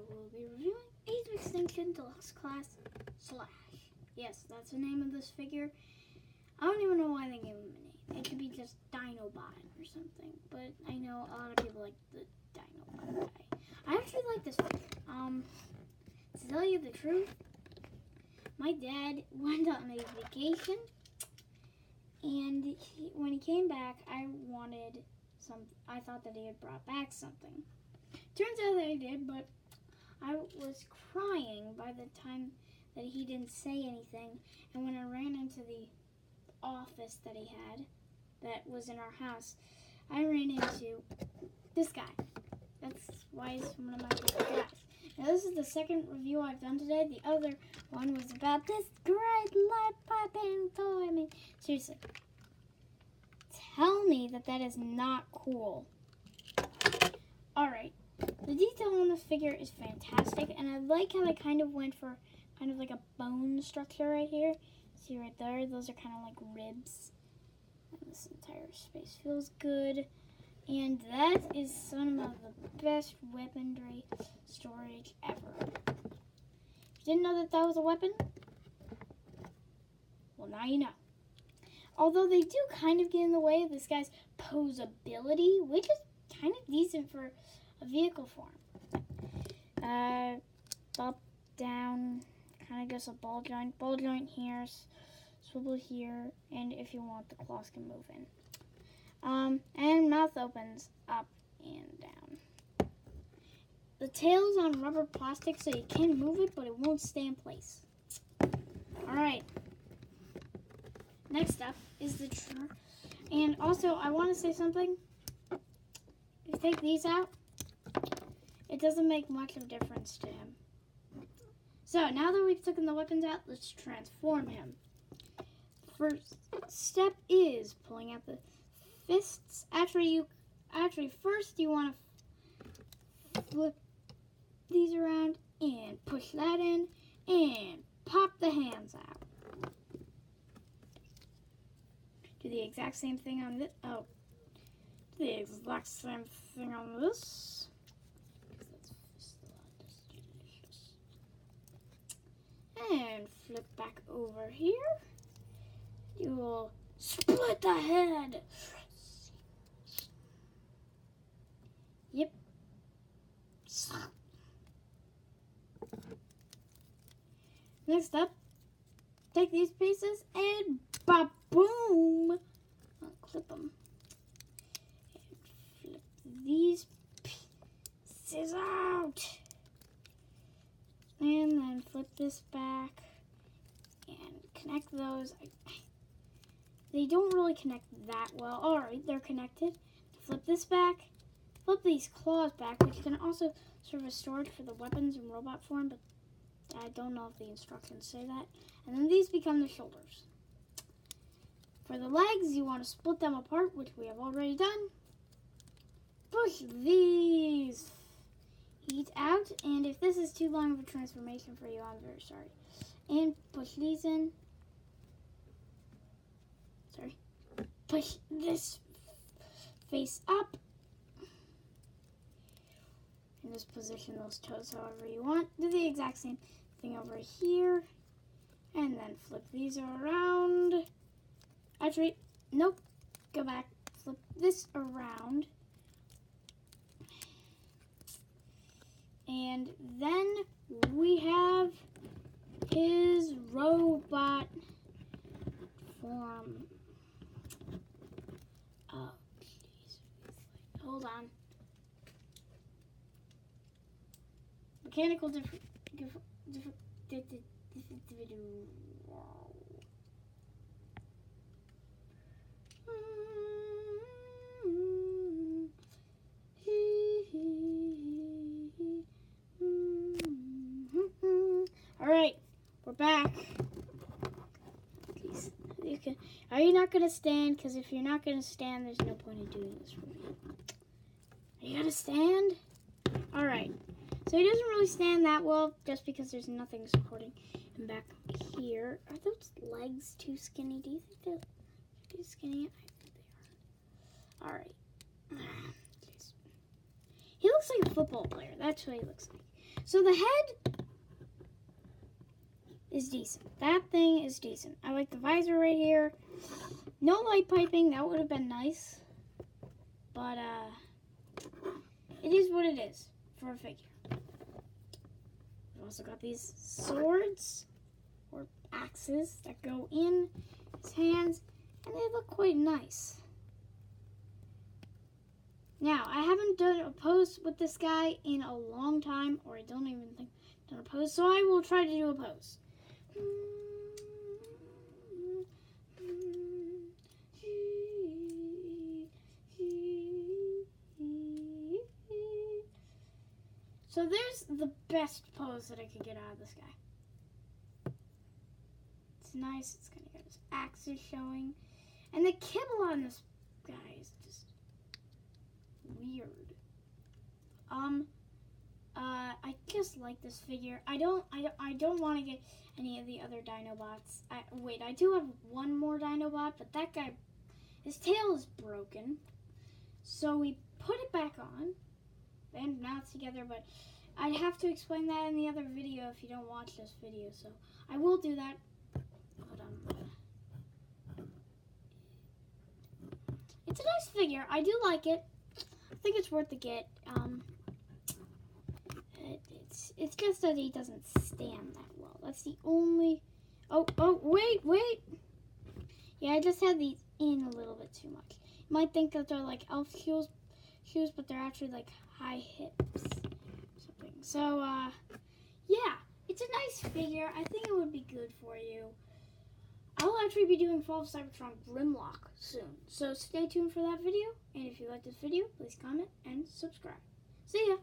will be reviewing Age of Extinction Deluxe Class Slash. Yes, that's the name of this figure. I don't even know why they gave him a name. It could be just Dinobot or something, but I know a lot of people like the Dinobot guy. I actually like this figure. To tell you the truth, my dad went on a vacation, and when he came back, I thought that he had brought back something. Turns out that he did, but I was crying by the time that he didn't say anything, and when I ran into the office that he had, that was in our house, I ran into this guy. That's why he's one of my favorite guys. Now this is the second review I've done today. The other one was about this great light piping toy. I mean, seriously. Tell me that that is not cool. Alright. The detail on this figure is fantastic, and I like how they kind of went for kind of like a bone structure right here. See right there? Those are kind of like ribs. And this entire space feels good. And that is some of the best weaponry storage ever. If you didn't know that that was a weapon, well, now you know. Although they do kind of get in the way of this guy's posability, which is kind of decent for a vehicle form. Up, down, kind of goes a ball joint here, swivel here, and if you want, the claws can move in. And mouth opens up and down. The tail's on rubber plastic, so you can move it, but it won't stay in place. Alright. Next up is the trunk. And also, I want to say something. If you take these out, it doesn't make much of a difference to him. So, now that we've taken the weapons out, let's transform him. First step is pulling out the fists. Actually, first you want to flip these around and push that in and pop the hands out. Do the exact same thing on this. Oh, do the exact same thing on this. And flip back over here. You will split the head. Yep. Next up, take these pieces and ba-boom. I'll clip them. And flip these pieces out. And then flip this back and connect those. They don't really connect that well. Alright, they're connected. Flip this back. Flip these claws back, which can also serve as storage for the weapons in robot form, but I don't know if the instructions say that. And then these become the shoulders. For the legs, you want to split them apart, which we have already done. Push these feet out, and if this is too long of a transformation for you, I'm very sorry. And push these in. Sorry. Push this face up. And just position those toes however you want. Do the exact same thing over here. And then flip these around. Actually, nope. Go back. Flip this around. And then we have his robot form. Oh, jeez. Hold on. Mechanical different. Alright, we're back. Please, are you not going to stand? Because if you're not going to stand, there's no point in doing this for me. Are you going to stand? Alright. So he doesn't really stand that well just because there's nothing supporting him back here. Are those legs too skinny? Do you think they're too skinny? I think they are. Alright. He looks like a football player. That's what he looks like. So the head is decent. That thing is decent. I like the visor right here. No light piping. That would have been nice. But, it is what it is for a figure. We've also got these swords or axes that go in his hands, and they look quite nice. Now, I haven't done a pose with this guy in a long time, or I don't even think I've done a pose, so I will try to do a pose. So there's the best pose that I could get out of this guy. It's nice. It's going to get his axes showing. And the kibble on this guy is just weird. I just like this figure. I don't want to get any of the other Dinobots. I do have one more Dinobot, but that guy, his tail is broken. So we put it back on. And now it's together, but I'd have to explain that in the other video if you don't watch this video, so I will do that. Hold on. It's a nice figure. I do like it. I think it's worth the get. It's just that he doesn't stand that well. That's the only... Oh, wait. Yeah, I just had these in a little bit too much. You might think that they're like elf shoes, but they're actually like high hips something. So yeah, it's a nice figure. I think it would be good for you. I'll actually be doing Fall of Cybertron Grimlock soon, so stay tuned for that video. And if you like this video, please comment and subscribe. See ya.